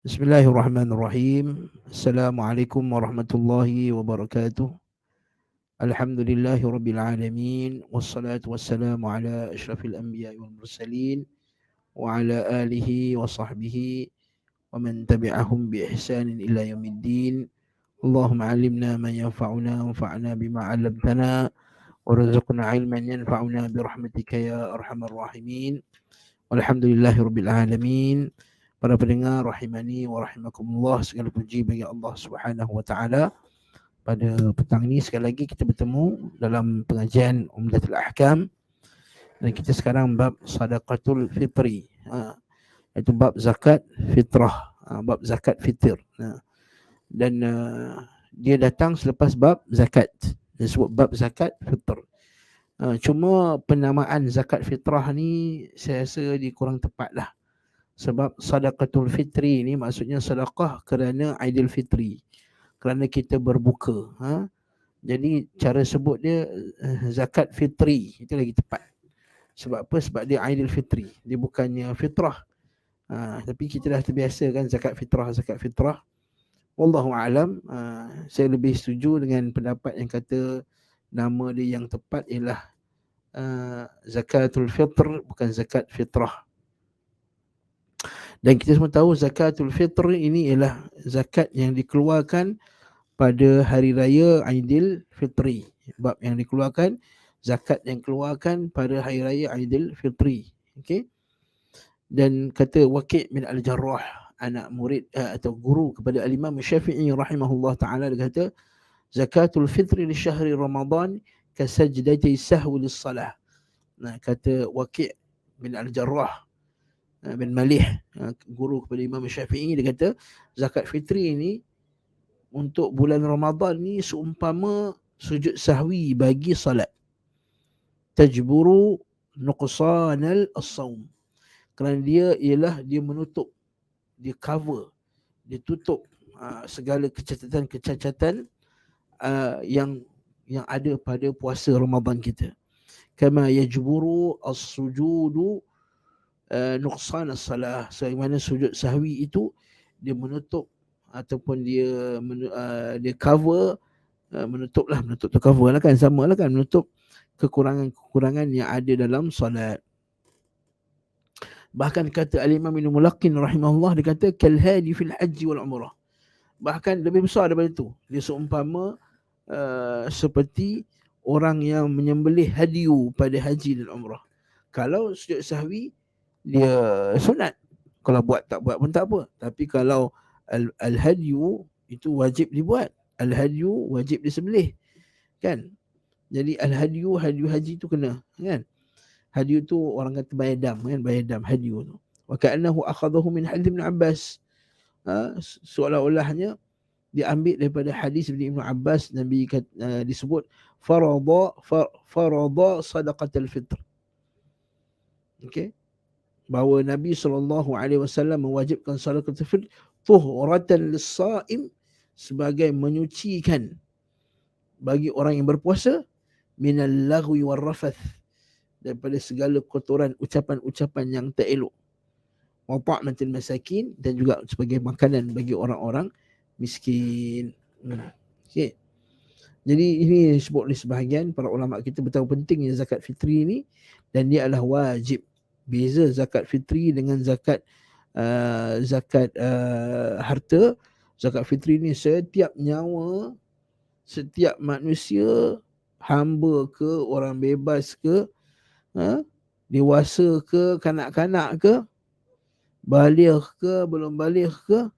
Bismillahirrahmanirrahim. Assalamualaikum warahmatullahi wabarakatuh. Alhamdulillahi rabbil alamin. Wassalatu wassalamu ala ashrafil anbiya wal mursalin wa ala alihi wa sahbihi wa man tabi'ahum bi ihsanin ila yaumiddin. Allahumma 'allimna ma yanfa'una wanfa'na bima 'allamtana warzuqna 'ilman yanfa'una bi rahmatika ya arhamar rahimin. Walhamdulillahi rabbil alamin. Para pendengar rahimani wa rahimakumullah, segala puji bagi Allah Subhanahu wa taala. Pada petang ini sekali lagi kita bertemu dalam pengajian Umdatul Ahkam, dan kita sekarang bab sadaqatul fitri. Itu bab zakat fitrah, bab zakat fitr. Dan dia datang selepas bab zakat. Disebut bab zakat fitr. Cuma penamaan zakat fitrah ni saya rasa dia kurang tepat lah. Sebab sadaqatul fitri ni maksudnya sedekah kerana Aidil Fitri, kerana kita berbuka. Jadi cara sebut dia zakat fitri, itu lagi tepat. Sebab apa? Sebab dia Aidil Fitri, dia bukannya fitrah. Tapi kita dah terbiasa kan zakat fitrah. Wallahu a'lam. Saya lebih setuju dengan pendapat yang kata nama dia yang tepat ialah zakatul fitr, bukan zakat fitrah. Dan kita semua tahu zakatul fitr ini ialah zakat yang dikeluarkan pada hari raya Aidil Fitri. Bab yang dikeluarkan, zakat yang dikeluarkan pada hari raya Aidil Fitri. Okey. Dan kata Waqi' bin Al-Jarrah, anak murid atau guru kepada Al-Imam Syafi'i rahimahullah taala, dia kata zakatul fitri li syahri Ramadan kasajdati sahwi lis-salah. Nah, kata Waqi' bin Al-Jarrah bin Malih, guru kepada Imam Syafi'i, dia kata zakat fitri ini untuk bulan Ramadan ni seumpama sujud sahwi bagi salat. Tajburu nuqsanal as-saum. Kerana dia ialah dia menutup, dia cover, dia tutup segala kecacatan yang ada pada puasa Ramadan kita. Kama yajburu as-sujudu nuqsan as-salah, sebagaimana sujud sahwi itu dia menutup ataupun dia cover, menutup tu cover lah kan, sama lah kan, menutup kekurangan yang ada dalam salat. Bahkan kata Al-Imam Ibn Mulaqqin rahimahullah, dia kata kal hadi fil haji wal umrah, bahkan lebih besar daripada itu. Dia seumpama seperti orang yang menyembelih hadiu pada haji dan umrah. Kalau sujud sahwi dia sunat, kalau buat tak buat pun tak apa. Tapi kalau al-hadyu itu wajib dibuat, al-hadyu wajib disembelih kan. Jadi al-hadyu, hadyu haji tu kena kan. Hadyu tu orang kata bayar dam kan, bayar dam hadyu tu. Wa ka'annahu akhadahu min hadits Ibn Abbas. Seolah-olahnya diambil daripada hadis Ibn Abbas. Nabi disebut farada sadaqatul fitr. Okey, bahawa Nabi SAW mewajibkan sadaqatul fitr tuhuratan lis-saim, sebagai menyucikan bagi orang yang berpuasa, minal laghwi war rafath, daripada segala kotoran ucapan-ucapan yang tak elok, wa ta'matil masakin, dan juga sebagai makanan bagi orang-orang miskin. Okey. Jadi ini disebut oleh sebahagian para ulama kita betapa pentingnya zakat fitri ini, dan dia adalah wajib. Beza zakat fitri dengan zakat harta. Zakat fitri ni setiap nyawa, setiap manusia, hamba ke, orang bebas ke, dewasa ke, kanak-kanak ke, baligh ke, belum baligh ke,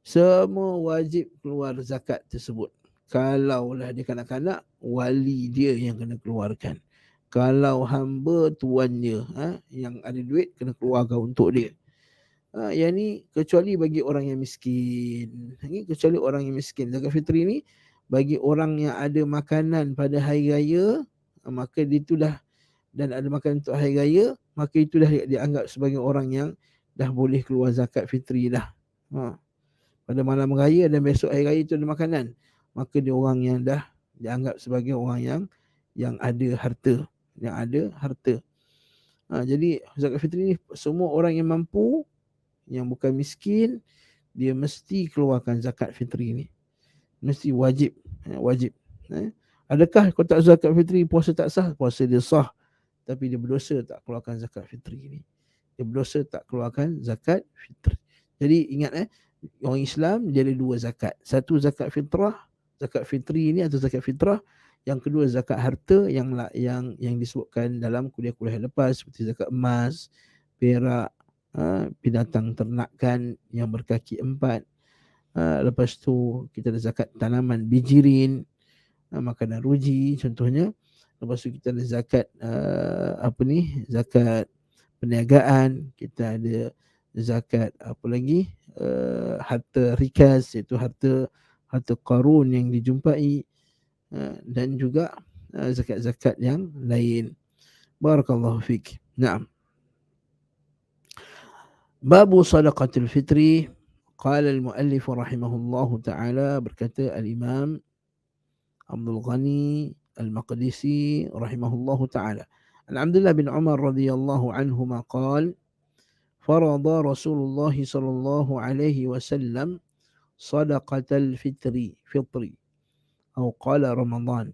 semua wajib keluar zakat tersebut. Kalaulah dia kanak-kanak, wali dia yang kena keluarkan. Kalau hamba, tuan dia yang ada duit kena keluarkan untuk dia. Yang ni kecuali bagi orang yang miskin. Ini kecuali orang yang miskin. Zakat fitri ni bagi orang yang ada makanan pada hari raya, maka itulah, dan ada makanan untuk hari raya, maka itulah dianggap sebagai orang yang dah boleh keluar zakat fitri dah. Pada malam raya dan besok hari raya itu ada makanan, maka dia orang yang dah dianggap sebagai orang yang ada harta, Jadi zakat fitri ni semua orang yang mampu yang bukan miskin, dia mesti keluarkan zakat fitri ni. Mesti wajib. Wajib. Adakah kalau tak zakat fitri puasa tak sah? Puasa dia sah, tapi dia berdosa tak keluarkan zakat fitri ni. Dia berdosa tak keluarkan zakat fitri. Jadi ingat orang Islam dia ada dua zakat. Satu zakat fitrah, zakat fitri ni atau zakat fitrah. Yang kedua zakat harta yang disebutkan dalam kuliah-kuliah lepas, seperti zakat emas, perak, binatang ternakan yang berkaki empat. Lepas tu kita ada zakat tanaman bijirin, makanan ruji contohnya. Lepas tu kita ada zakat zakat perniagaan, kita ada zakat apa lagi, harta rikas, iaitu harta qarun yang dijumpai, dan juga zakat-zakat yang lain. Barakallahu fik. Naam. Babu sadaqatul fitri. Qala al-muallif rahimahullahu ta'ala, berkata al-imam Abdul Ghani al-Maqdisi rahimahullahu ta'ala, an Abdullah bin Umar radhiyallahu anhuma qala farada Rasulullah sallallahu alaihi wasallam sadaqatal fitri atau qala Ramadan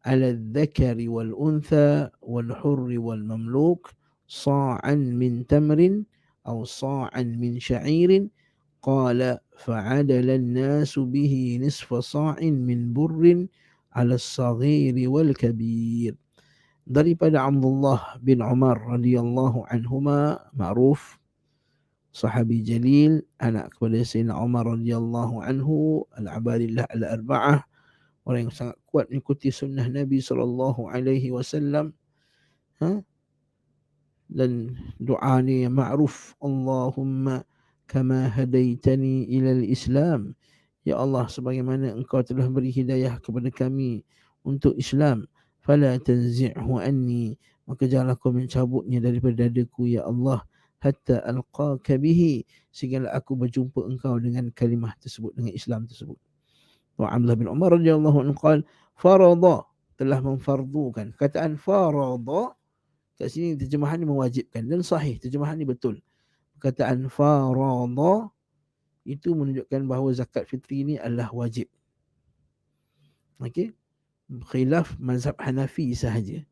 ala al-dhakari wal-untha wal-hurri wal-mamluk sa'an min tamrin أو صاعا من شعير قال فعدل الناس به نصف صاع من بر على الصغير والكبير. Daripada Abdullah bin Umar radhiyallahu anhuma, ma'ruf sahabi jalil, anak kepada Sayyidina Umar radhiyallahu anhu, al-abadillah al-arba'ah, orang yang sangat kuat mengikuti sunnah Nabi sallallahu alaihi wasallam. Dan doa ni yang ma'ruf, Allahumma kama hadaitani ilal Islam, ya Allah sebagaimana engkau telah beri hidayah kepada kami untuk Islam, fala tanzi'hu anni, maka janganlah kau mencabutnya daripada dadaku ya Allah, hatta alqaka bihi, sehingga aku berjumpa engkau dengan kalimah tersebut, dengan Islam tersebut. Wa Abdullah bin Umar radhiyallahu anhu qala farada, telah memfardukan. Kataan farada kat sini terjemahan ni mewajibkan, dan sahih, terjemahan ni betul. Perkataan farada itu menunjukkan bahawa zakat fitri ni adalah wajib. Okey, khilaf mazhab Hanafi sahaja.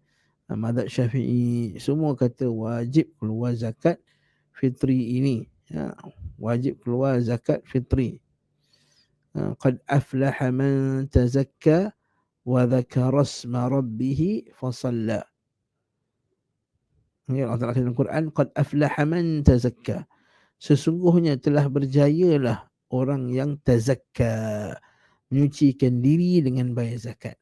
Mazhab Syafi'i semua kata wajib keluar zakat fitri ini. Wajib keluar zakat fitri. Qad aflaha man tazakka wa dhakara isma rabbih fasalla. Allah Ta'ala dalam Quran, qad aflaha man tazakka, sesungguhnya telah berjayalah orang yang tazakka, menyucikan diri dengan bayar zakat.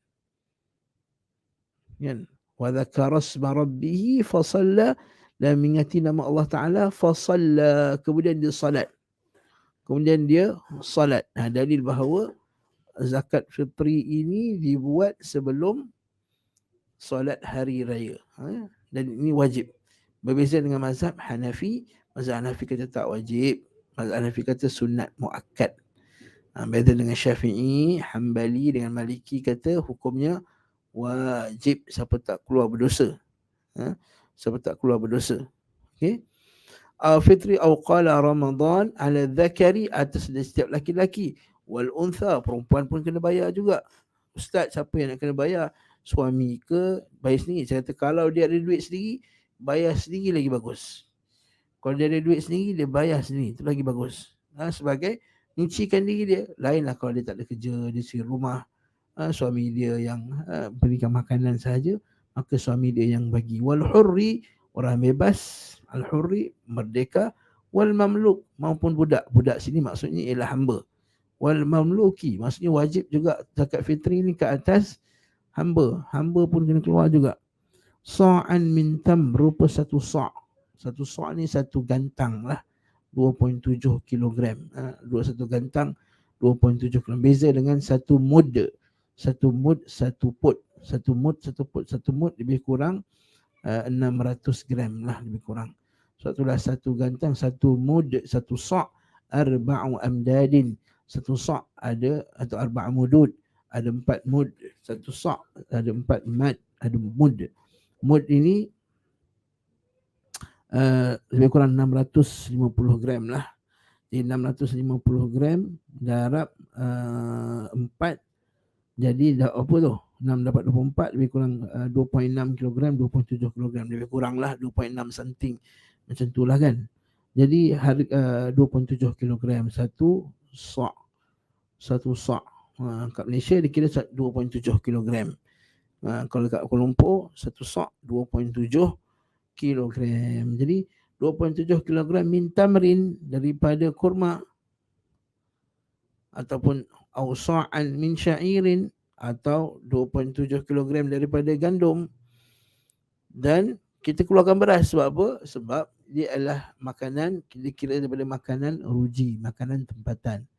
Kan? Wa dzakara isma rabbih fasalla, dan mengingati nama Allah Ta'ala, fasalla, kemudian dia salat. Dalil bahawa zakat fitri ini dibuat sebelum solat hari raya. Dan ini wajib. Berbeza dengan mazhab Hanafi. Mazhab Hanafi kata tak wajib. Mazhab Hanafi kata sunat muakkad. Beza dengan Syafi'i, Hambali dengan Maliki kata hukumnya wajib siapa tak keluar berdosa. Siapa tak keluar berdosa. Okey. Fitri atau qala Ramadan ala dzakari, atas setiap laki-laki, wal untha, perempuan pun kena bayar juga. Ustaz, siapa yang nak kena bayar? Suami ke bayar sendiri? Saya kata kalau dia ada duit sendiri, bayar sendiri lagi bagus. Kalau dia ada duit sendiri, dia bayar sendiri, itu lagi bagus. Sebagai nyucikan diri dia. Lainlah kalau dia tak ada kerja, dia sendiri rumah, suami dia yang berikan makanan sahaja, maka suami dia yang bagi. Wal hurri, orang bebas, al hurri merdeka, wal mamluk, maupun budak. Budak sini maksudnya ialah hamba. Wal mamluki, maksudnya wajib juga zakat fitri ni ke atas hamba. Hamba pun kena keluar juga. Sa'an min tam, rupa satu sa'. Satu sa' ni satu gantang lah, 2.7 kilogram. Satu gantang 2.7 kilogram. Beza dengan satu mud. Satu mud, satu put. Satu mud, satu put. Satu mud lebih kurang 600 gram lah, lebih kurang. So itulah satu gantang, satu mud, satu sa', arba'u amdadin. Satu sa' ada, atau arba' mudud, ada 4 mud. Satu sa' ada 4 mad, ada mud. Mud ini lebih kurang 650 gram lah. Jadi 650 gram darab 4, jadi dah apa tu? 6 dapat 24 lebih kurang 2.6 kilogram, 2.7 kilogram, lebih kurang lah 2.6 something. Macam tu lah kan. Jadi 2.7 kilogram satu sa'. Satu sa'. Kat Malaysia dia kira 2.7 kilogram. Kalau kat Kuala Lumpur satu sa' 2.7 kilogram. Jadi 2.7 kilogram min tamrin daripada kurma, ataupun awsa'an min sya'irin, atau 2.7 kilogram daripada gandum. Dan kita keluarkan beras sebab apa? Sebab dia adalah makanan, kita kira daripada makanan ruji, makanan tempatan.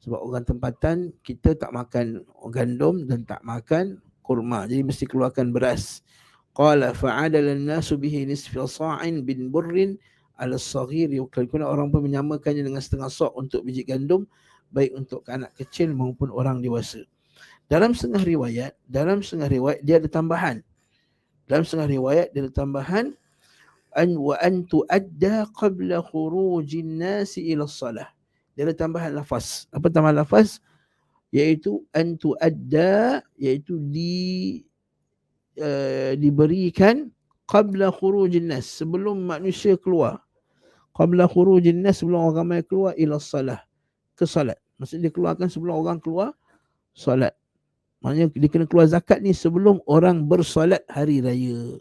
Sebab orang tempatan kita tak makan gandum dan tak makan kurma, jadi mesti keluarkan beras. Qala fa'adala an-nasu bihi nisfa sa'in bin burrin ala as-saghir, kalau orang pun menyamakannya dengan setengah sa' untuk biji gandum, baik untuk anak kecil maupun orang dewasa. Dalam setengah riwayat dia ada tambahan. Dalam setengah riwayat dia ada tambahan wa an tuadda qabla khurujin nasi ila salah. Dia ada tambahan lafaz. Apa tambahan lafaz? Iaitu an tuadda, iaitu diberikan qabla khurujin nas, sebelum manusia keluar. Qabla khurujin nas, sebelum orang ramai keluar, ila salah, ke salat. Maksudnya dia keluarkan sebelum orang keluar salat. Maknanya dia kena keluar zakat ni sebelum orang bersolat hari raya.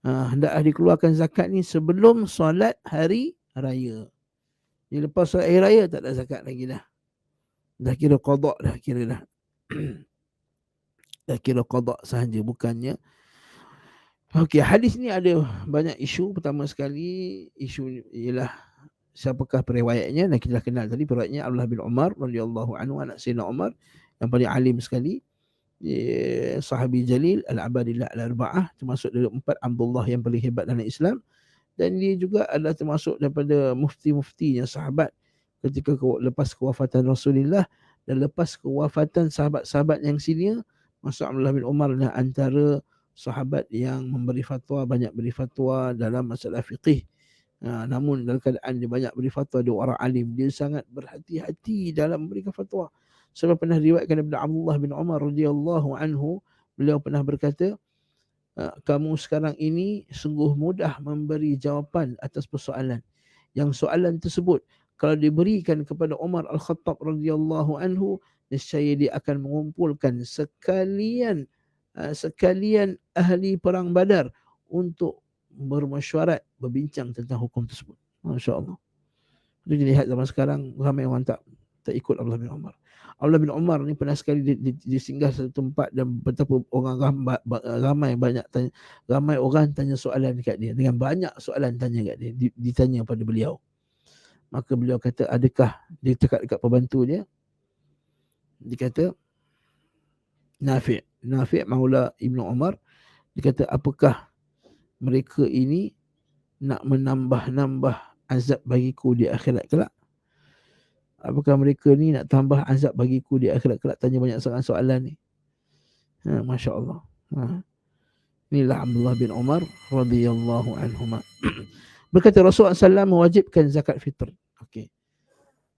Hendaklah dikeluarkan zakat ni sebelum solat hari raya. Jadi lepas solat hari raya tak ada zakat lagi dah. Dah kira qada dah, kira dah. Dah kira qada sahaja, bukannya. Okey, hadis ni ada banyak isu. Pertama sekali isu ialah siapakah periwayatnya, dan kita dah kenal tadi periwayatnya Abdullah bin Umar radhiyallahu anhu, anak Sayyidina Umar yang paling alim sekali, sahabi jalil al-abadillah al-arba'ah, termasuk dari 4 Abdullah yang paling hebat dalam Islam, dan dia juga adalah termasuk daripada mufti-muftinya sahabat ketika lepas kewafatan Rasulullah dan lepas kewafatan sahabat-sahabat yang senior. Masuk Abdullah bin Umar adalah antara sahabat yang memberi fatwa, banyak beri fatwa dalam masalah fiqih. Namun dalam keadaan dia banyak beri fatwa, dia orang alim, dia sangat berhati-hati dalam memberikan fatwa. Sebab pernah diriwayatkan daripada Abdullah bin Umar radhiyallahu anhu, beliau pernah berkata, kamu sekarang ini sungguh mudah memberi jawapan atas persoalan. Yang soalan tersebut kalau diberikan kepada Umar Al-Khattab radhiyallahu anhu, nescaya dia akan mengumpulkan sekalian ahli perang Badar untuk bermesyuarat, berbincang tentang hukum tersebut. Masya-Allah. Jadi lihat zaman sekarang ramai orang tak ikut Abdullah bin Umar. Abdullah bin Umar ni pernah sekali disinggah satu tempat dan betapa orang ramai orang tanya soalan dekat dia, dengan banyak soalan tanya kat dia, ditanya pada beliau. Maka beliau kata, adakah dia cakap dekat pembantu dia, dia kata Nafi' Maula Ibnu Umar, dia kata, apakah mereka ini nak menambah azab bagiku di akhirat kelak? Apakah mereka ni nak tambah azab bagiku di akhirat kelak? Tanya banyak soalan ni. Masya Allah. Inilah Abdullah bin Umar radhiyallahu anhuma. Berkata Rasulullah SAW mewajibkan zakat fitr. Okey.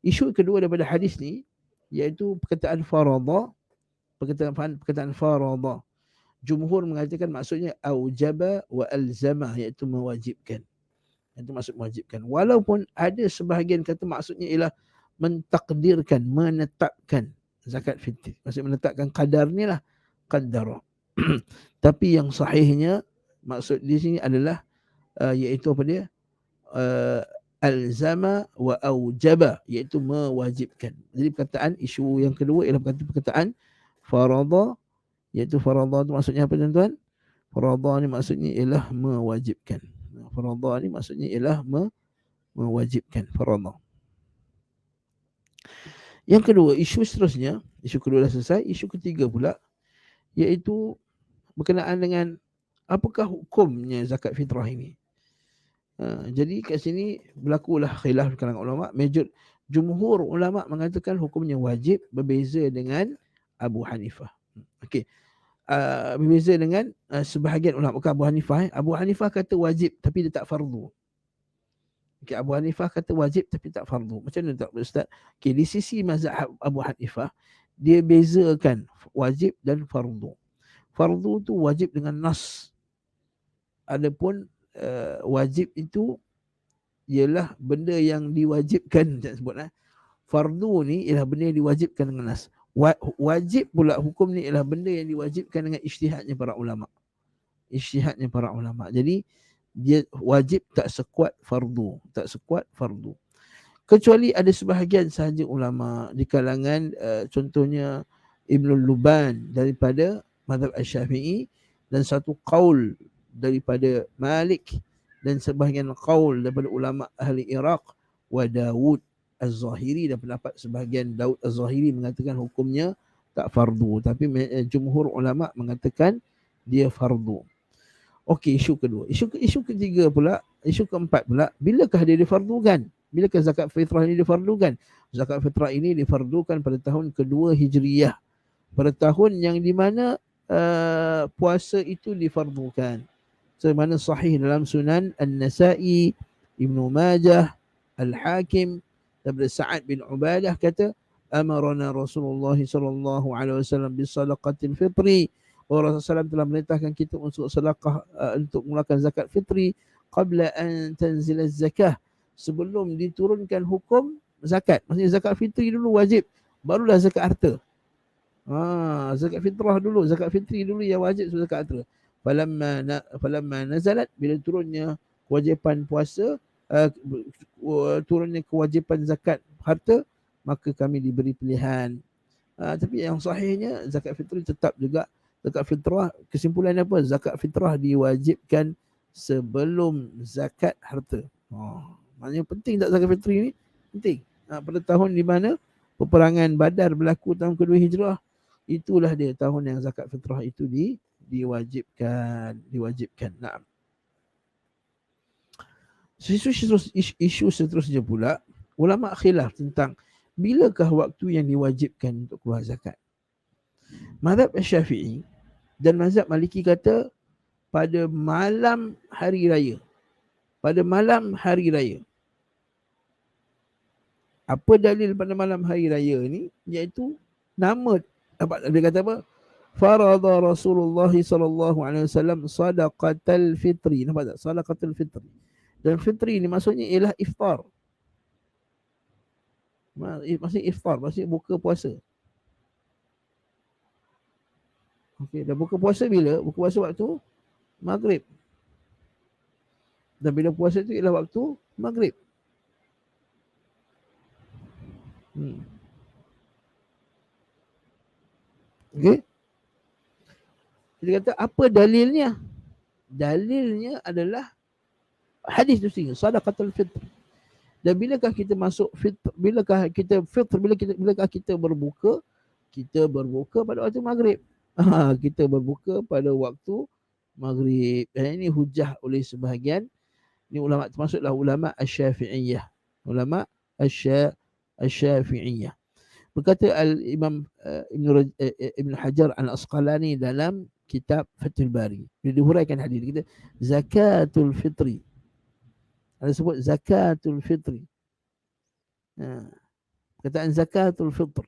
Isu kedua daripada hadis ni iaitu perkataan farada. Perkataan farada. Jumhur mengatakan maksudnya aujaba wa alzama, iaitu mewajibkan. Itu maksud mewajibkan. Walaupun ada sebahagian kata maksudnya ialah mentakdirkan, menetapkan zakat fitr. Maksud menetapkan kadar ni lah, qadara. Tapi yang sahihnya maksud di sini adalah iaitu apa dia? Alzama wa aujaba, iaitu mewajibkan. Jadi perkataan isu yang kedua ialah perkataan farada, iaitu farada itu maksudnya apa tuan-tuan? Farada ni maksudnya ialah mewajibkan. Farada ni maksudnya ialah mewajibkan, farada. Yang kedua, isu seterusnya, isu kedua dah selesai, isu ketiga pula iaitu berkenaan dengan apakah hukumnya zakat fitrah ini. Jadi kat sini berlakulah khilaf di kalangan ulama. Jumhur ulama mengatakan hukumnya wajib, berbeza dengan Abu Hanifah. Okey. berbeza dengan sebahagian ulama. Bukan Abu Hanifah. Abu Hanifah kata wajib tapi dia tak fardu. Okay, Abu Hanifah kata wajib tapi tak fardu. Macam mana tak Ustaz? Okay, di sisi mazhab Abu Hanifah, dia bezakan wajib dan fardu. Fardu tu wajib dengan nas. Adapun wajib itu ialah benda yang diwajibkan. Tak sebut lah. Fardu ni ialah benda yang diwajibkan dengan nas. Wajib pula hukum ni ialah benda yang diwajibkan dengan ijtihadnya para ulama. Ijtihadnya para ulama. Jadi dia wajib tak sekuat fardu, tak sekuat fardu. Kecuali ada sebahagian sahaja ulama di kalangan contohnya Ibnul Luban daripada mazhab Asy-Syafi'i dan satu qaul daripada Malik dan sebahagian qaul daripada ulama ahli Iraq wa Daud Az-Zahiri, dan pendapat sebahagian Daud Az-Zahiri mengatakan hukumnya tak fardu, tapi jumhur ulama mengatakan dia fardu. Okey, isu kedua. Isu ketiga pula, isu keempat pula, bilakah dia difardukan? Bilakah zakat fitrah ini difardukan? Zakat fitrah ini difardukan pada tahun kedua Hijriyah. Pada tahun yang di mana puasa itu difardukan. Sebagaimana sahih dalam Sunan An-Nasa'i, Ibnu Majah, Al-Hakim, daripada Sa'ad bin Ubadah kata, amarana Rasulullah sallallahu alaihi wasallam bis sadaqatil fitri. Rasulullah SAW telah merintahkan kita untuk sedekah, untuk mengeluarkan zakat fitri qabla an tanzil az-zakah, sebelum diturunkan hukum zakat. Maksudnya zakat fitri dulu wajib, barulah zakat harta. Zakat fitrah dulu, zakat fitri dulu yang wajib, sebelum zakat harta. Falamma nazalat, bila turunnya kewajipan puasa, turunnya kewajipan zakat harta, maka kami diberi pilihan. Tapi yang sahihnya zakat fitri tetap juga zakat fitrah. Kesimpulannya apa? Zakat fitrah diwajibkan sebelum zakat harta. Maknanya penting tak zakat fitri ni? Penting. Pada tahun di mana peperangan Badar berlaku tahun kedua Hijrah, itulah dia tahun yang zakat fitrah itu diwajibkan. Nah. Isu seterusnya pula, ulama khilaf tentang bilakah waktu yang diwajibkan untuk keluar zakat. Mazhab Syafi'i dan mazhab Maliki kata pada malam hari raya. Pada malam hari raya. Apa dalil pada malam hari raya ni? Iaitu nama, dia kata apa? Farada Rasulullah sallallahu alaihi wasallam sadaqatal fitri. Nampak tak? Sadaqatal fitri. Dan fitri ni maksudnya ialah iftar. Maksudnya iftar, maksudnya buka puasa. Okey, dah buka puasa bila? Buka puasa waktu maghrib. Dan bila puasa itu ialah waktu maghrib. Okey. Dia kata apa dalilnya? Dalilnya adalah hadis tu sendiri, sadaqatul fitr. Dan bilakah kita masuk fitr, bilakah kita berbuka? Kita berbuka pada waktu maghrib. Kita berbuka pada waktu maghrib. Dan ini hujah oleh sebahagian ini ulama, termasuklah ulama Asy-Syafi'iyah. Ulama Asy-Syafi'iyah. Berkata Al-Imam Ibn Hajar Al-Asqalani dalam kitab Fathul Bari. Dia dihuraikan hadis kita zakatul fitri. Ada sebut zakatul fitri. Perkataan zakatul fitr.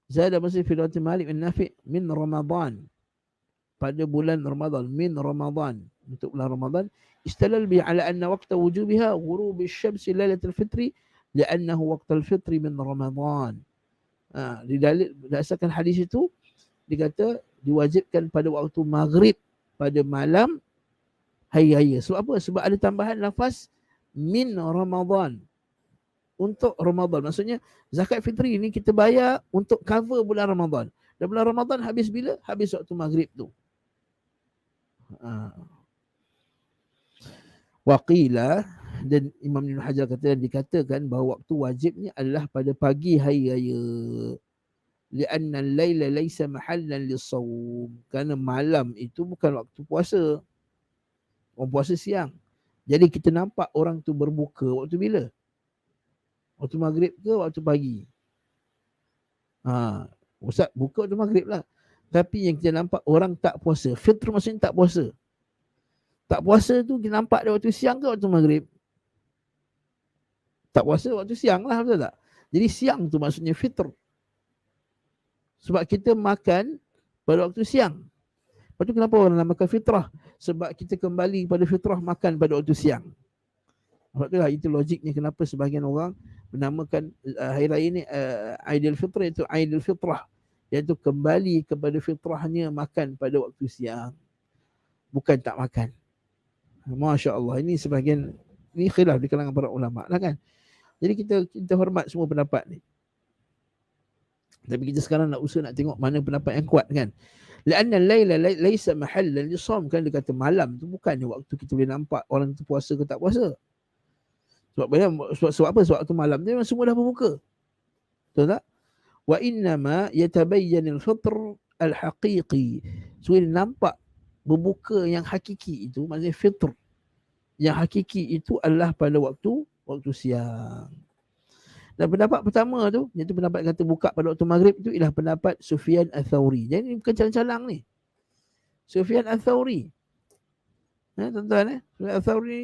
Zada masih fi riwayat Malik bin Nafi' min Ramadan. Pada bulan Ramadan, min Ramadan, untuk bulan Ramadan, istalal bi ala anna waqta wujubiha ghurub asy-syams lailatul fitri li'annahu waqtul fitri min Ramadan. Berdasarkan hadis itu dikata diwajibkan pada waktu maghrib pada malam hari raya. Sebab apa? Sebab ada tambahan lafaz min Ramadan. Untuk Ramadan. Maksudnya zakat fitri ni kita bayar untuk cover bulan Ramadan. Dan bulan Ramadan habis bila? Habis waktu maghrib tu. Waqila, dan Imam Ibn Hajar kata, dikatakan bahawa waktu wajibnya adalah pada pagi hari raya. Li'anna al-laila laysa mahallan lis-shawm. Kerana malam itu bukan waktu puasa. Orang puasa siang. Jadi kita nampak orang tu berbuka waktu bila? Waktu maghrib ke waktu pagi? Ustaz, buka waktu maghrib lah. Tapi yang kita nampak orang tak puasa. Fitr maksudnya tak puasa. Tak puasa tu kita nampak dia waktu siang ke waktu maghrib? Tak puasa waktu siang lah, betul tak? Jadi siang tu maksudnya fitr. Sebab kita makan pada waktu siang. Lepas tu kenapa orang nak makan fitrah? Sebab kita kembali pada fitrah makan pada waktu siang. Sebab itulah itu logiknya kenapa sebahagian orang menamakan hari raya ni Aidil Fitr, iaitu Aidil Fitrah, iaitu kembali kepada fitrahnya makan pada waktu siang, bukan tak makan. Masya Allah, ini sebahagian ni khilaf di kalangan para ulama lah kan. Jadi kita hormat semua pendapat ni. Tapi kita sekarang nak usaha nak tengok mana pendapat yang kuat kan. La'anna al-laila laysa mahallan li-shaum, kan dia kata malam tu bukannya waktu kita boleh nampak orang tu puasa ke tak puasa. Sebab apa? Sebab tu malam tu memang semua dah berbuka. Betul tak? Wa innama yatabayyan al-fitr al-haqiqi. So nampak berbuka yang hakiki itu, maksudnya fitr yang hakiki itu adalah pada waktu siang. Dan pendapat pertama tu, iaitu pendapat kata buka pada waktu maghrib itu, ialah pendapat Sufyan Ats-Tsauri. Jadi bukan calang-calang ni. Sufyan Ats-Tsauri. Tuan-tuan Sufyan Ats-Tsauri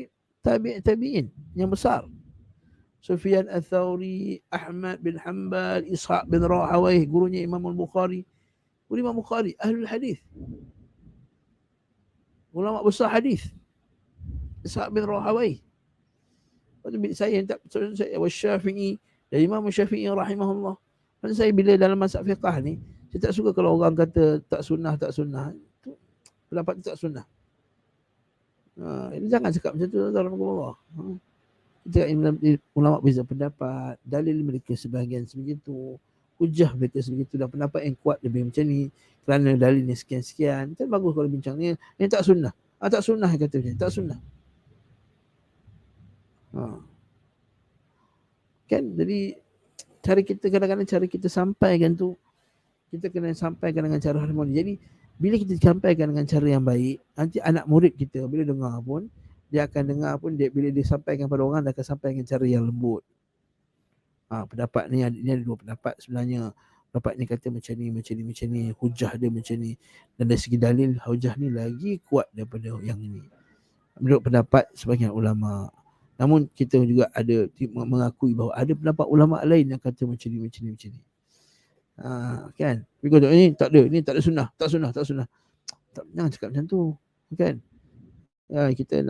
tabi'in yang besar. Sufyan Ats-Tsauri, Ahmad bin Hanbal, Ishaq bin Rahawayh, gurunya Imam Al-Bukhari. Guru Imam Bukhari, ahlul hadis. Ulama besar hadis. Ishaq bin Rahawayh. Saya tak saya Syafi'i, dan Imam Syafi'i rahimahullah. Dan saya bila dalam mazhab fiqh ni, saya tak suka kalau orang kata tak sunnah. Itu pendapat tak sunnah. Jangan cakap macam tu, Allah. Kita ulama beza pendapat, dalil mereka sebahagian sebegitu, hujah mereka sebegitu, dan pendapat yang kuat lebih macam ni kerana dalilnya sekian-sekian. Kan bagus kalau bincang ni. Yang tak sunnah. Tak sunnah kata macam ni, tak sunnah. Kan jadi cara kita kadang-kadang cara kita sampaikan tu, kita kena sampaikan dengan cara harmoni. Jadi bila kita sampaikan dengan cara yang baik, nanti anak murid kita bila dengar pun, dia akan dengar pun, bila dia sampaikan pada orang, dia akan sampaikan dengan cara yang lembut. Pendapat ni ada dua pendapat sebenarnya. Pendapat ni kata macam ni, hujah dia macam ni, dan dari segi dalil hujah ni lagi kuat daripada yang ini, menurut pendapat sebahagian ulama. Namun kita juga ada mengakui bahawa ada pendapat ulama lain yang kata macam ni. Kan? Because ini tak ada sunnah, tak sunnah. Jangan cakap macam tu, kan? Kita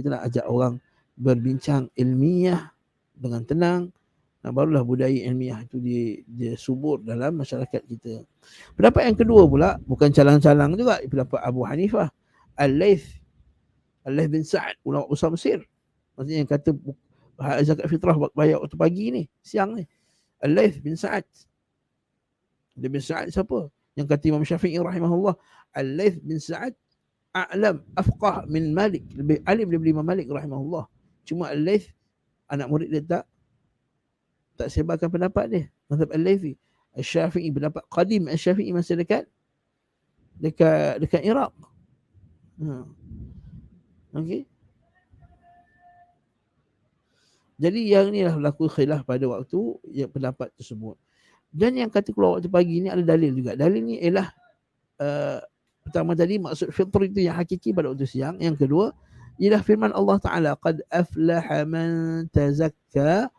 nak ajak orang berbincang ilmiah dengan tenang, dan barulah budaya ilmiah itu dia subur dalam masyarakat kita. Pendapat yang kedua pula bukan calang-calang juga, pendapat Abu Hanifah, Al-Laits bin Sa'ad, ulama besar Mesir. Maksudnya yang kata zakat fitrah bayar waktu pagi ni, siang ni. Al-Laits bin Sa'ad. Dia bin Sa'ad siapa? Yang kata Imam Syafi'i rahimahullah, Al-Laits bin Sa'ad a'lam afqah min Malik, lebih alim daripada Imam Malik rahimahullah. Cuma Al-Laits, anak murid dia tak sebarkan pendapat dia. Mazhab Al-Laitsi. Al-Syafi'i, pendapat qadim Al-Syafi'i masih dekat Iraq. Okey. Jadi yang inilah berlaku khilaf pada waktu yang pendapat tersebut. Dan yang kata keluar waktu pagi ni ada dalil juga. Dalil ni ialah pertama tadi maksud fitr itu yang hakiki pada waktu siang. Yang kedua ialah firman Allah Ta'ala, qad aflaha man tazakka,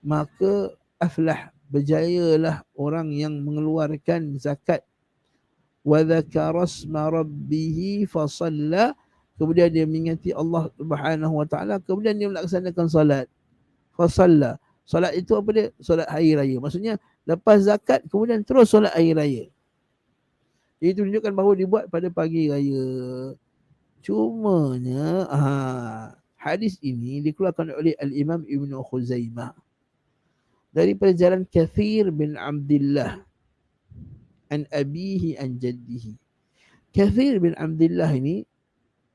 maka aflah, berjayalah orang yang mengeluarkan zakat, wa dzakara asma rabbih fasalla, kemudian dia mengingati Allah Subhanahu wa taala, kemudian dia melaksanakan solat. Fasalla, solat itu apa dia? Solat hari raya. Maksudnya lepas zakat kemudian terus solat hari raya. Itu menunjukkan bahawa dibuat pada pagi raya. Cumanya hadis ini dikeluarkan oleh Al-Imam Ibn Khuzaimah daripada jalan Kathir bin Abdullah an abihi an jaddihi. Kathir bin Abdullah ini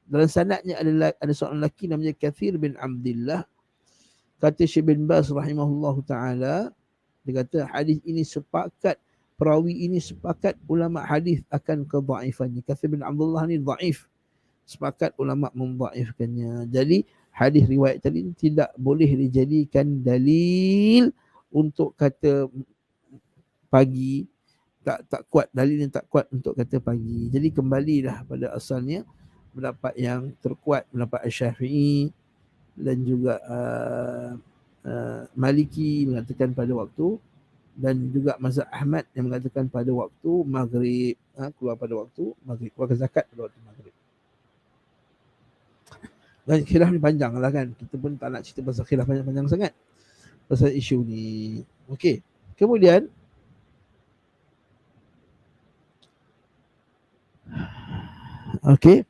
dalam sanadnya ada seorang lelaki namanya Kathir bin Abdullah. Kata Syekh bin Baz rahimahullah ta'ala, dia kata hadis ini sepakat, perawi ini sepakat ulama hadis akan kedhaifannya. Kathir bin Abdullah ni dhaif, sepakat ulama mendhaifkannya. Jadi hadis riwayat tadi tidak boleh dijadikan dalil untuk kata pagi tak kuat, dalilnya tak kuat untuk kata pagi. Jadi kembalilah pada asalnya pendapat yang terkuat, pendapat Syafi'i dan juga Maliki mengatakan pada waktu, dan juga mazhab Ahmad yang mengatakan pada waktu maghrib, keluar pada waktu maghrib, keluar zakat pada waktu maghrib. Dan khilaf ni panjang lah kan, kita pun tak nak cerita pasal khilaf panjang-panjang sangat pasal isu ni. Okey, kemudian okey,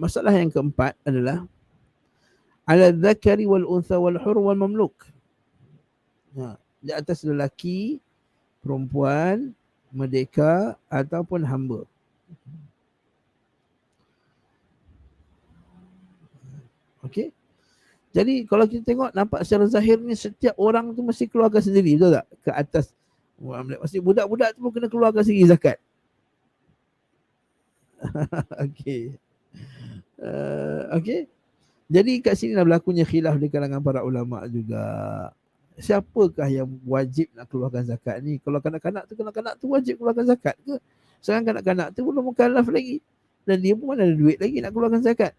masalah yang keempat adalah ala dzakari wal untha wal hur wal mamluk. Di atas lelaki, perempuan, merdeka ataupun hamba. Okey. Jadi kalau kita tengok nampak secara zahir ni setiap orang tu mesti keluarkan sendiri, betul tak? Ke atas. Mesti budak-budak tu pun kena keluarkan sendiri zakat. Okey. Okey. Jadi kat sini dah berlakunya khilaf di kalangan para ulama juga. Siapakah yang wajib nak keluarkan zakat ni? Kalau kanak-kanak tu wajib keluarkan zakat ke? Sekarang kanak-kanak tu belum mukallaf lagi. Dan dia pun mana ada duit lagi nak keluarkan zakat.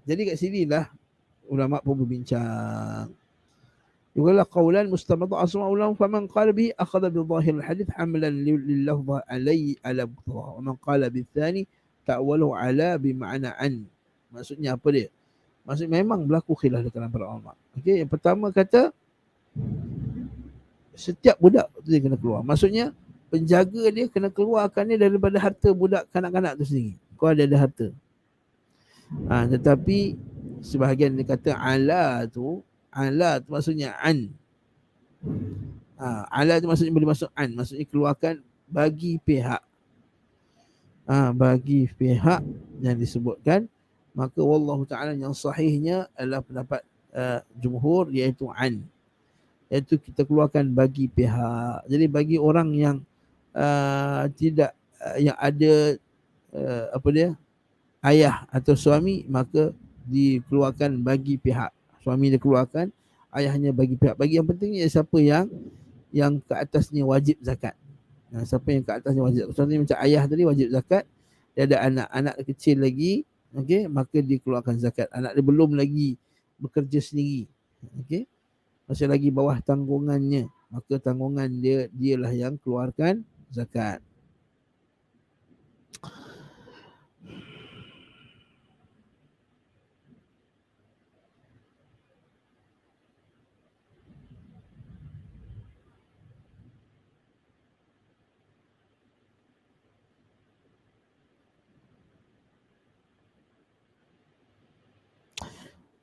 Jadi kat sini lah ulama pun berbincang. Yuqala qawlan mustamadha asma ulama faman qala bihi akhadha bi dhahir al-hadith hamlan lil lafdh alayhi ala muqtadha wa man qala bi thani ta'walu ala bi ma'na an. Maksudnya apa dia? Maksud memang berlaku khilaf di kalangan para ulama. Okey, yang pertama kata setiap budak tu dia kena keluar. Maksudnya penjaga dia kena keluarkan dia daripada harta budak kanak-kanak tu sendiri. Kau ada harta. Tetapi sebahagian dia kata ala tu maksudnya an. Ala tu maksudnya boleh masuk an, maksudnya keluarkan bagi pihak. Bagi pihak yang disebutkan, maka wallahu taala yang sahihnya adalah pendapat jumhur, iaitu an, iaitu kita keluarkan bagi pihak. Jadi bagi orang yang tidak yang ada ayah atau suami, maka dikeluarkan bagi pihak. Suami dia keluarkan, ayahnya bagi pihak. Bagi yang pentingnya siapa yang ke atasnya wajib zakat. Siapa yang ke atasnya wajib zakat. Contohnya macam ayah tadi wajib zakat, dia ada anak kecil lagi, okey, maka dikeluarkan zakat. Anak dia belum lagi bekerja sendiri, okey, masih lagi bawah tanggungannya, maka tanggungan dialah yang keluarkan zakat.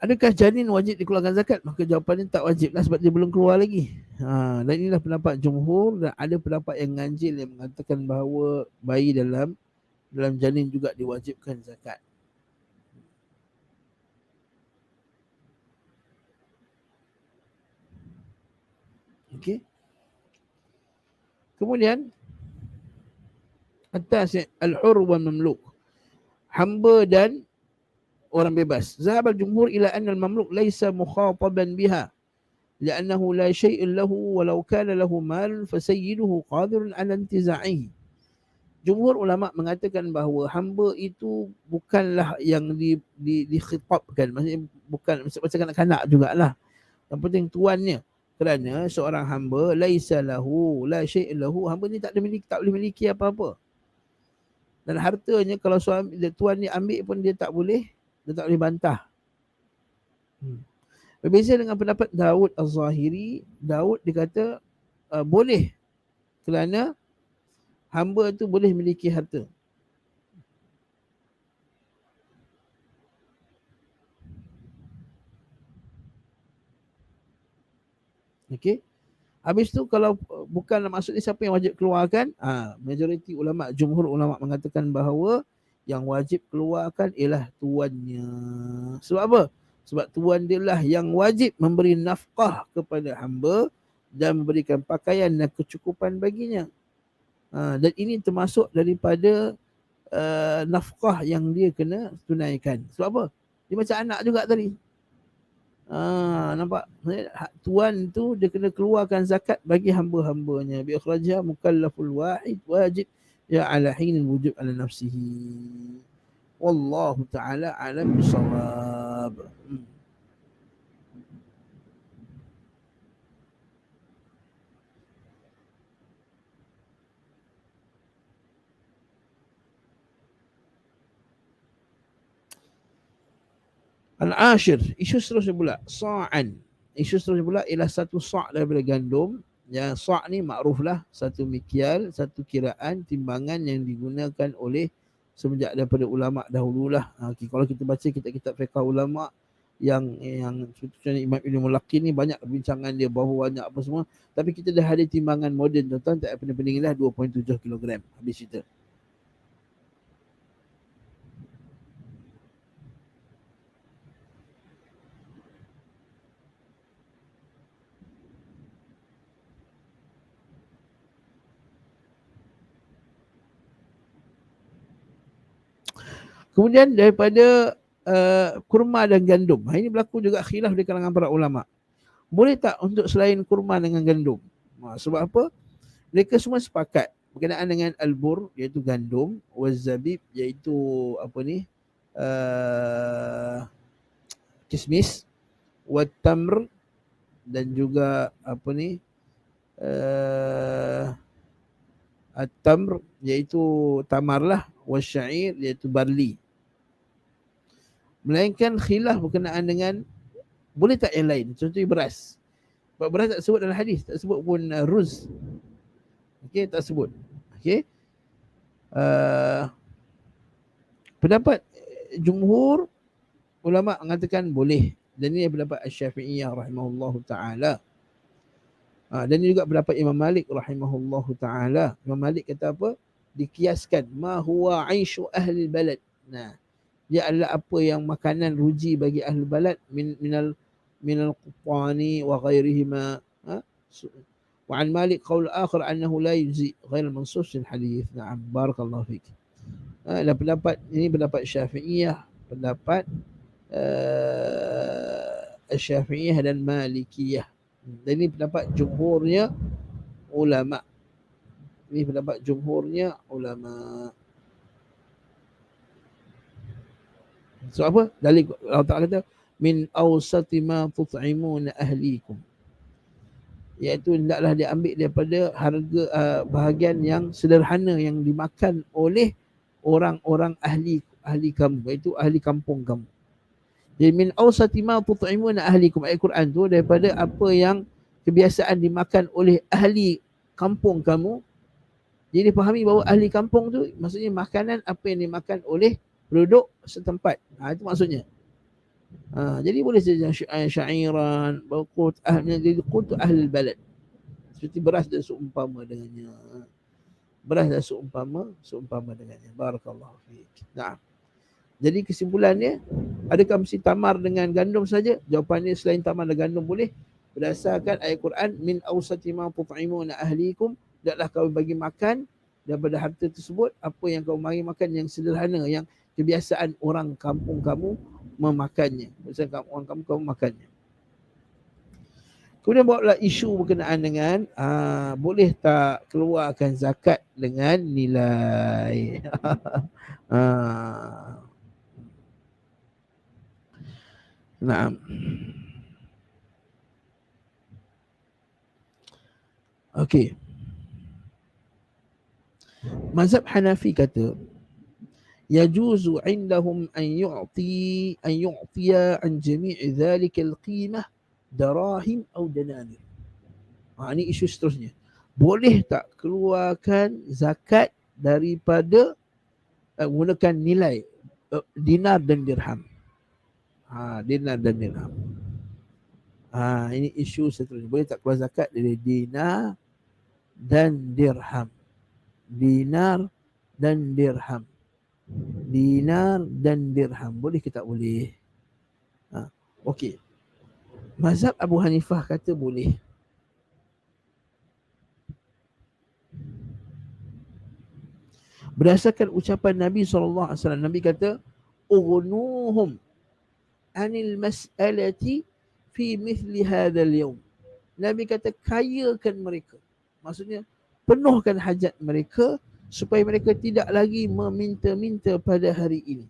Adakah janin wajib dikeluarkan zakat? Maka jawapannya tak wajib lah, sebab dia belum keluar lagi. Dan inilah pendapat jumhur, dan ada pendapat yang ganjil yang mengatakan bahawa bayi dalam janin juga diwajibkan zakat. Okey. Kemudian atas al-hur wal mamluk, hamba dan orang bebas. Zahab al-jumhur ila anna al-mamluk laysa mukhataban biha li'annahu la syai'un lahu walau kana lahu mal fasayyiduhu qadirun 'ala intiza'ihi. Jumhur ulama mengatakan bahawa hamba itu bukanlah yang dikhitabkan, maksudnya bukan macam kanak-kanak jugalah. Yang penting tuannya. Kerana seorang hamba laisa lahu la syai'un lahu, hamba ni tak boleh miliki apa-apa. Dan hartanya kalau suami tuan ni ambil pun dia tak boleh bantah. Berbeza dengan pendapat Daud Az-Zahiri. Daud dia kata boleh, kerana hamba tu boleh memiliki harta. Okey. Habis tu kalau bukan maksudnya siapa yang wajib keluarkan, majoriti ulama, jumhur ulama mengatakan bahawa yang wajib keluarkan ialah tuannya. Sebab apa? Sebab tuan dia lah yang wajib memberi nafkah kepada hamba dan memberikan pakaian dan kecukupan baginya. Dan ini termasuk daripada nafkah yang dia kena tunaikan. Sebab apa? Dia macam anak juga tadi. Nampak? Tuan tu dia kena keluarkan zakat bagi hamba-hambanya. Bi ikhrajha mukallaful wahid wajib ya ala hinil wujub ala nafsihi. Wallahu ta'ala alam bisawab. Al-ashir, isu seterusnya pula, sa'an. Isu seterusnya pula ialah satu sa' daripada gandum. Yang sa' ni makruf lah, satu mikyal, satu kiraan, timbangan yang digunakan oleh semenjak daripada ulama' dahululah. Kalau kita baca kitab-kitab fiqh ulama' yang contohnya Imam Ibn Mulaqin ni banyak bincangan dia, bahawa banyak apa semua. Tapi kita dah ada timbangan moden, tuan-tuan, tak pening-pening lah, 2.7 kg. Habis cerita. Kemudian daripada kurma dan gandum. Ini berlaku juga khilaf di kalangan para ulama. Boleh tak untuk selain kurma dengan gandum? Sebab apa? Mereka semua sepakat berkenaan dengan albur, iaitu gandum, wazabib, iaitu apa ni? Kismis, watamr, dan juga apa ni? At-tamr, iaitu tamar lah, wasyair, iaitu barli. Melainkan khilaf berkenaan dengan boleh tak yang lain, contohnya beras. Sebab beras tak sebut dalam hadis, tak sebut pun ruz. Okey, tak sebut. Okey. Pendapat jumhur ulama mengatakan boleh, dan ini pendapat Asy-Syafi'iyah rahimahullahu taala. Dan ini juga pendapat Imam Malik rahimahullahu taala. Imam Malik kata apa? Dikiaskan ma huwa aisyu ahli balad. Dia adalah apa yang makanan ruji bagi ahli balad minal qutani wa ghairihima. Wa an Malik qaul akhar annahu la yujzi ghair mansus fil hadis. Na'am, barakallahu fik. Dan pendapat ini pendapat Syafi'iyah, pendapat Syafi'iyah dan Malikiyah. Dan ini pendapat jumhurnya ulama. Ini pendapat jumhurnya ulama. So apa? Dalil Allah Ta'ala kata min awsati ma tut'imuna ahlikum. Iaitu hendaklah diambil daripada harga bahagian yang sederhana yang dimakan oleh orang-orang ahli kamu, iaitu ahli kampung kamu. Jadi min awsati ma tut'imuna ahlikum, ayat Quran tu daripada apa yang kebiasaan dimakan oleh ahli kampung kamu. Jadi dipahami bahawa ahli kampung tu maksudnya makanan apa yang dimakan oleh penduduk setempat. Itu maksudnya. Jadi boleh saja syairan, qut ahli balad. Seperti beras dan seumpama dengannya. Beras dan seumpama dengannya. Barakallahu fiik. Nah. Jadi kesimpulannya, adakah mesti tamar dengan gandum saja? Jawapannya selain tamar dan gandum boleh. Berdasarkan ayat Quran, min awsati ma tut'imuna ahlikum, hendaklah kau bagi makan daripada harta tersebut apa yang kau bagi makan yang sederhana, yang kebiasaan orang kampung kamu memakannya. Kebiasaan orang kampung kamu makannya. Kemudian bawalah isu berkenaan dengan boleh tak keluarkan zakat dengan nilai. Naam. Okey. Mazhab Hanafi kata yajuzu indahum an yu'tiya an jami' dhalika al-qimah darahim atau dananir. Ini isu seterusnya. Boleh tak keluarkan zakat daripada menggunakan nilai dinar dan dirham? Dinar dan dirham. Ini isu seterusnya. Boleh tak keluar zakat dari dinar dan dirham? Dinar dan dirham. Dinar dan dirham. Boleh ke tak boleh? Okey. Mazhab Abu Hanifah kata boleh. Berdasarkan ucapan Nabi SAW, Nabi kata, ughnuhum anil mas'alati fi mithli hadzal yaum. Nabi kata kayakan mereka. Maksudnya penuhkan hajat mereka supaya mereka tidak lagi meminta-minta pada hari ini.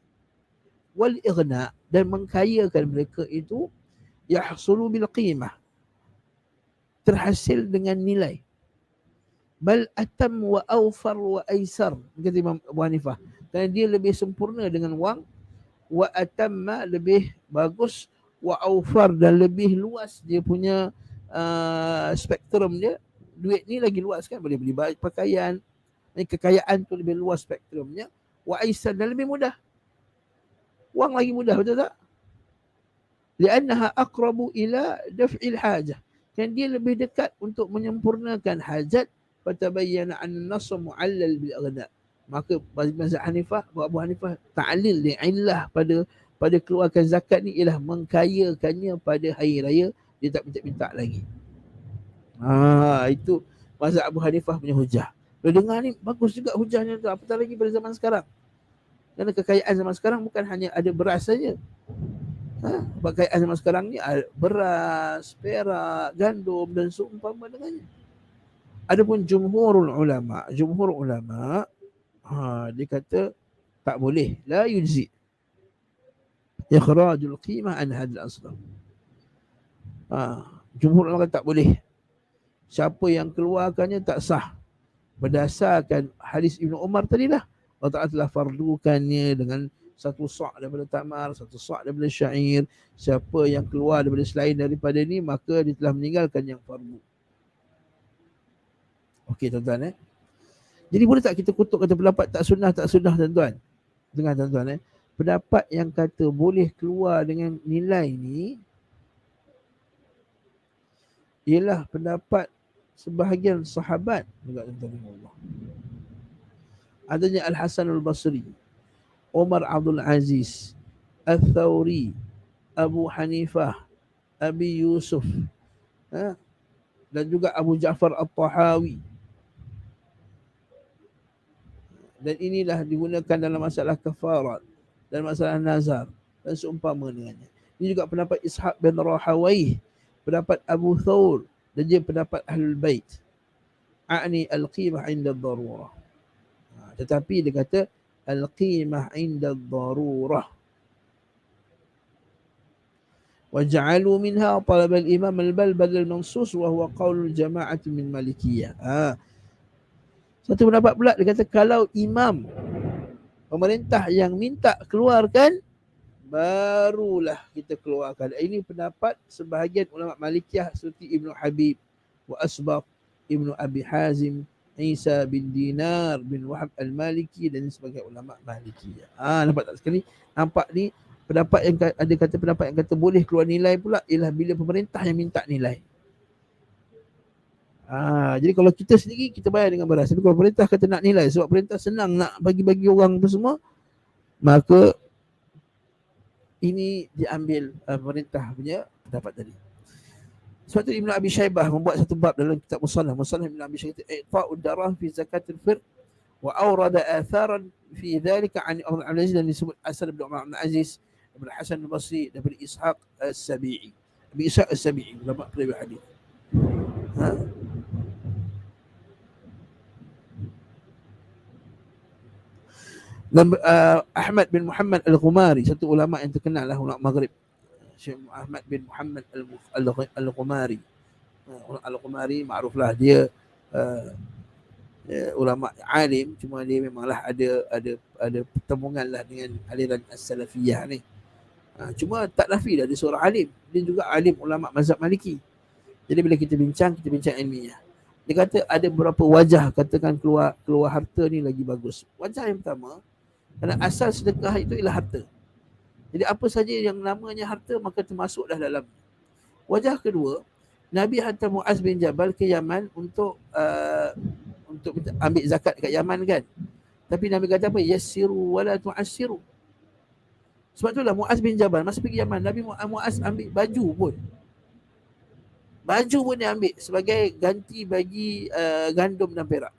Wal ighna, dan mengkayakan mereka itu yahsulu bil qimah, terhasil dengan nilai. Bal atam wa awfar wa aisar, kata Imam Abu Hanifah, kerana dia lebih sempurna dengan wang, wa atamma, lebih bagus, wa awfar, dan lebih luas dia punya spektrum dia. Duit ni lagi luas kan, boleh beli pakaian, kekayaan tu lebih luas spektrumnya. Wa aisar, dan lebih mudah. Wang lagi mudah, betul tak? Li'annaha aqrabu ila daf'il hajah, kan dia lebih dekat untuk menyempurnakan hajat. Fatabayyana an-nass mu'allal bil aghna, maka mazhab Hanifah, Abu Hanifah ta'lil ni illah pada keluarkan zakat ni ialah mengkayakannya pada hari raya, dia tak minta-minta lagi. Itu mazhab Abu Hanifah punya hujah. Kalau dengar ni bagus juga hujahnya tu, apatah lagi pada zaman sekarang. Kerana kekayaan zaman sekarang bukan hanya ada beras saja. Kekayaan zaman sekarang ni beras, perak, gandum dan seumpama dengannya. Adapun jumhur ulama dia kata tak boleh, la yujzi ikhrajul qimah an hadzal asnaf. Jumhur ulama kata tak boleh. Siapa yang keluarkannya tak sah. Berdasarkan hadis Ibnu Umar tadilah, Allah Ta'ala telah fardukannya dengan satu sa' daripada tamar, satu sa' daripada syair. Siapa yang keluar daripada selain daripada ni, maka dia telah meninggalkan yang fardu. Okey tuan-tuan. Jadi boleh tak kita kutuk kata pendapat tak sunnah tuan-tuan? Dengar tuan-tuan. Pendapat yang kata boleh keluar dengan nilai ni ialah pendapat sebahagian sahabat juga, tuan-tuan Allah. Adanya Al-Hasan Al-Basri, Umar Abdul Aziz, Al-Thawri, Abu Hanifah, Abi Yusuf, dan juga Abu Ja'far At-Tahawi. Dan inilah digunakan dalam masalah kafarat dan masalah nazar dan seumpama dengannya. Ini juga pendapat Ishaq bin Rahawayh, pendapat Abu Thawr, dan dia pendapat Ahlul Bait. A'ni al-qimah inda ad-darurah. Tetapi dia kata al-qimah inda ad-darurah. وجعلوا منها طلب الإمام البلبل المنصوص وهو قول الجماعة من مالكية. Satu pendapat pula dia kata kalau imam pemerintah yang minta keluarkan, barulah kita keluarkan. Ini pendapat sebahagian ulama Malikiyah seperti Ibnu Habib wa Asbaq, Ibnu Abi Hazim, Isa bin Dinar bin Wahab al-Maliki dan sebagai ulama Malikiyah. Nampak tak sekali? Nampak ni pendapat yang ada kata pendapat yang kata boleh keluar nilai pula ialah bila pemerintah yang minta nilai. Jadi kalau kita sendiri kita bayar dengan beras, tapi kalau pemerintah kata nak nilai sebab perintah senang nak bagi-bagi orang tu semua, maka ini diambil pemerintah punya pendapat tadi. Sebab tu Ibn Abi Shaybah membuat satu bab dalam kitab Musannaf Ibn Abi Shaybah, i'ta'ud darah fi zakatil fitr wa awrada atharan fi dhalika an Umar Abdul Aziz, dan disebut asal bin Umar Abdul Aziz, daripada Hasan al-Basri, daripada Ishaq as-Sabi'i. Abi Ishaq as-Sabi'i ulama perawi hadis. Dan Ahmad bin Muhammad al-Ghumari, satu ulama yang terkenal lah, ulama Maghrib, Syekh Ahmad bin Muhammad al-Ghumari. Al-Ghumari makruflah dia ulama alim, cuma dia memanglah ada pertemuan lah dengan aliran as-salafiyah ni. Cuma tak nafi dah dia seorang alim, dia juga alim ulama mazhab Maliki. Jadi bila kita bincang ilmiah. Dia kata ada beberapa wajah katakan keluar harta ni lagi bagus. Wajah yang pertama, kerana asal sedekah itu ialah harta. Jadi apa saja yang namanya harta maka termasuklah dalam. Wajah kedua, Nabi hantar Muaz bin Jabal ke Yaman untuk ambil zakat kat Yaman kan. Tapi Nabi kata apa? Yassiru wala tu'assiru. Sebab itulah Muaz bin Jabal masa pergi Yaman, Nabi Muaz ambil baju pun. Baju pun dia ambil sebagai ganti bagi gandum dan perak.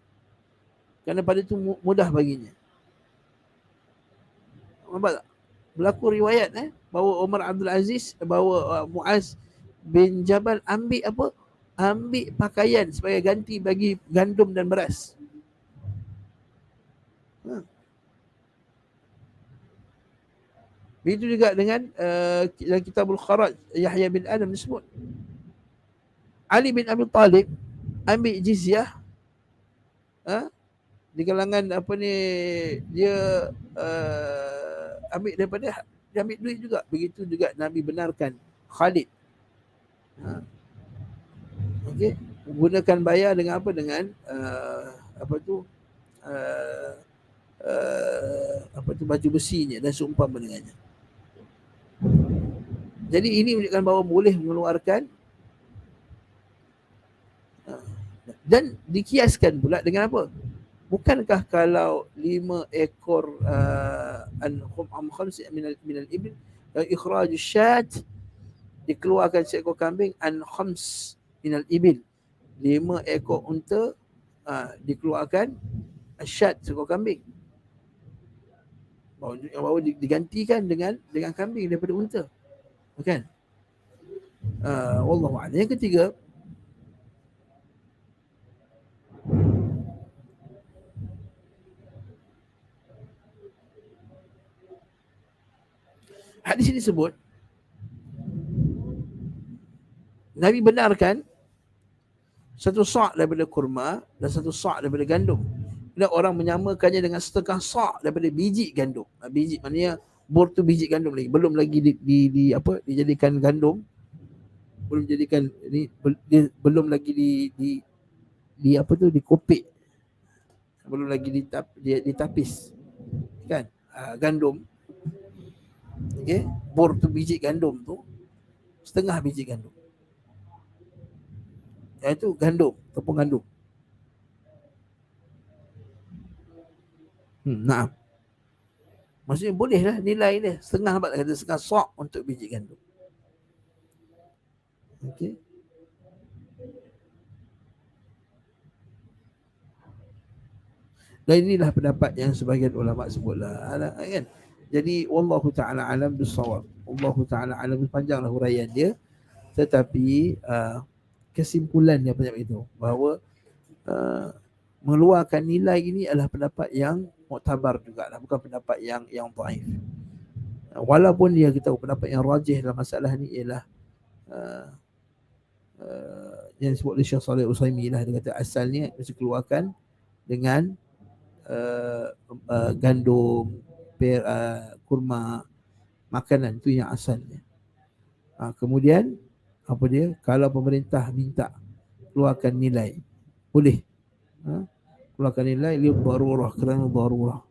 Kerana pada itu mudah baginya. Nampak tak? Berlaku riwayat bahawa Umar Abdul Aziz bahawa Muaz bin Jabal ambil apa? Ambil pakaian sebagai ganti bagi gandum dan beras. Begitu juga dengan dalam Kitabul Kharaj, Yahya bin Adam disebut Ali bin Abi Talib ambil jizyah di kalangan apa ni, dia ambil daripada, dia ambil duit juga. Begitu juga Nabi benarkan Khalid. Okey, gunakan bayar dengan apa, dengan apa tu, apa tu, baju besinya dan seumpama dengannya. Jadi ini menunjukkan bahawa boleh mengeluarkan dan dikiaskan pula dengan apa? Bukankah kalau 5 ekor khamsi min al-ibil ikhraj syat, dikeluarkan seekor kambing an khams min al-ibil, 5 ekor unta dikeluarkan syat seekor kambing. Bahawa digantikan dengan kambing daripada unta. Bukan? Wallahu a'lam. Yang ketiga, hadis ini sebut Nabi benarkan satu sa' daripada kurma dan satu sa' daripada gandum. Bila orang menyamakannya dengan setengah sa' daripada biji gandum. Biji maknanya bor tu biji gandum lagi, belum lagi di apa, dijadikan gandum, belum jadikan ini, belum lagi di apa tu, dikopik, belum lagi ditapis kan, gandum. Okey, bor tu biji gandum tu, setengah biji gandum, iaitu gandum, tepung gandum. Naam. Maksudnya bolehlah nilai dia setengah, nampak kata setengah sa' untuk biji gandum. Okey. Dan inilah pendapat yang sebahagian ulama sebutlah, kan. Jadi wallahu taala alam bisawab. Wallahu taala alam, panjanglah huraian dia, tetapi kesimpulannya macam itu, bahawa mengeluarkan nilai ini adalah pendapat yang muktabar jugalah, bukan pendapat yang dhaif. Walaupun dia kita tahu pendapat yang rajih dalam masalah ni ialah yang disebut oleh Syekh Saleh Utsaimin lah, dia kata asalnya mesti keluarkan dengan gandum, kurma, makanan tu yang asalnya. Kemudian apa dia, kalau pemerintah minta keluarkan nilai, boleh keluarkan nilai li darurah, kerana darurah.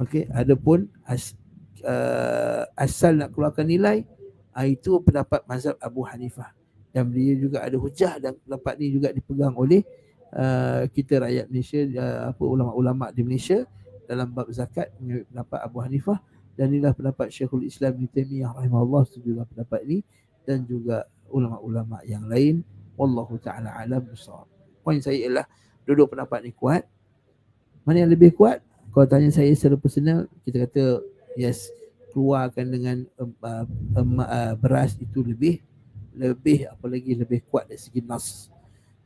Okey, adapun asal nak keluarkan nilai, itu pendapat mazhab Abu Hanifah, dan dia juga ada hujah, dan pendapat ni juga dipegang oleh kita rakyat Malaysia, apa ulama-ulama di Malaysia dalam bab zakat, mengambil pendapat Abu Hanifah, dan inilah pendapat Syekhul Islam Ibn Taimiyah rahimahullah setuju dengan pendapat ini, dan juga ulama-ulama yang lain. Wallahu taala alam bissawab. Poin saya ialah dua-dua pendapat ni kuat. Mana yang lebih kuat? Kalau tanya saya secara personal, kita kata yes, keluarkan dengan beras itu lebih apalagi lebih kuat dari segi nas.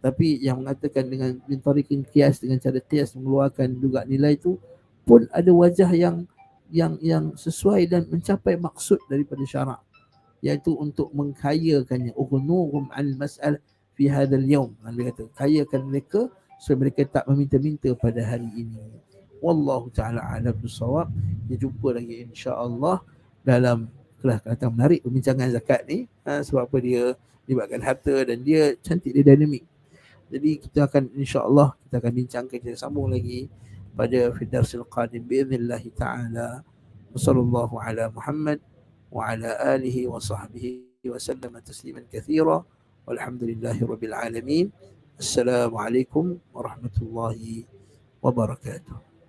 Tapi yang mengatakan dengan mentarikin kias, dengan cara kias mengeluarkan juga nilai itu pun ada wajah yang sesuai dan mencapai maksud daripada syarak, iaitu untuk mengkayakannya. Ughnuhum an mas'al fi hadzal yaum. Dia kata kayakan mereka supaya mereka tak meminta-minta pada hari ini. Wallahu taala alam bisawab. Kita jumpa lagi insya-Allah dalam kelas akan datang. Menarik perbincangan zakat ni, sebab apa, dia libatkan harta dan dia cantik, dia dinamik. Jadi kita akan insya-Allah kita akan bincangkan, kita sambung lagi pada fidarsil qadim biiznillah taala. Wassallallahu ala Muhammad wa ala alihi wa sahbihi wa sallam tasliman katsira. Walhamdulillahi rabbil alamin. Assalamualaikum warahmatullahi wabarakatuh.